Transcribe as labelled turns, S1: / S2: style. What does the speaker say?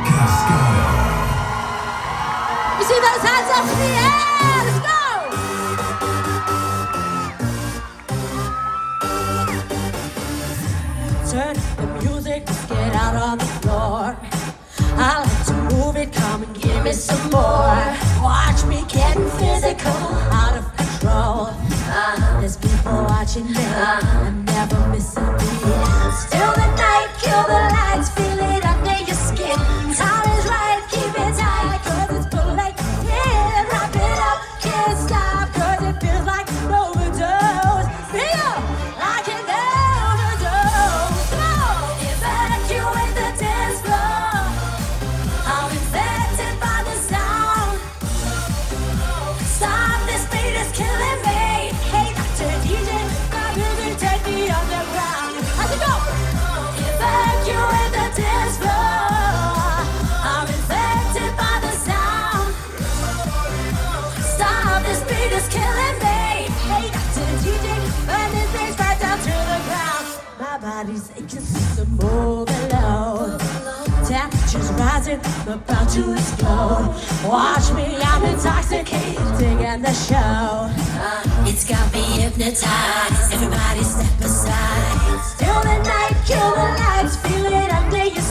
S1: Cascada.
S2: You see those hands up in the air? Let's go! Turn the music, let's get out on the floor. I like to move it, come and give me some more. Watch me getting physical, out of control. There's people watching me, I'm never missing a beat. Still the night, kill the lights, feel it under your skin. Time is right, keep it tight, cause it's pulling in. Wrap it up, can't stop, cause it feels like an overdose. Feel like an overdose. Slow, evacuate the dance floor. I'm infected by the sound. Stop, this beat is killing me. Hey, Dr. DJ, my music, take me underground. How's it go? Evacuate the dance floor. I'm infected by the sound. Stop, this beat is killing me. Hey, Dr. DJ, burn this bass right down to the ground. My body's aching, system overload. Temperature's rising, I'm about to explode. Watch me, I'm intoxicated, digging the show. It's got me hypnotized, everybody step aside. Still the night, kill the lights, feel it under your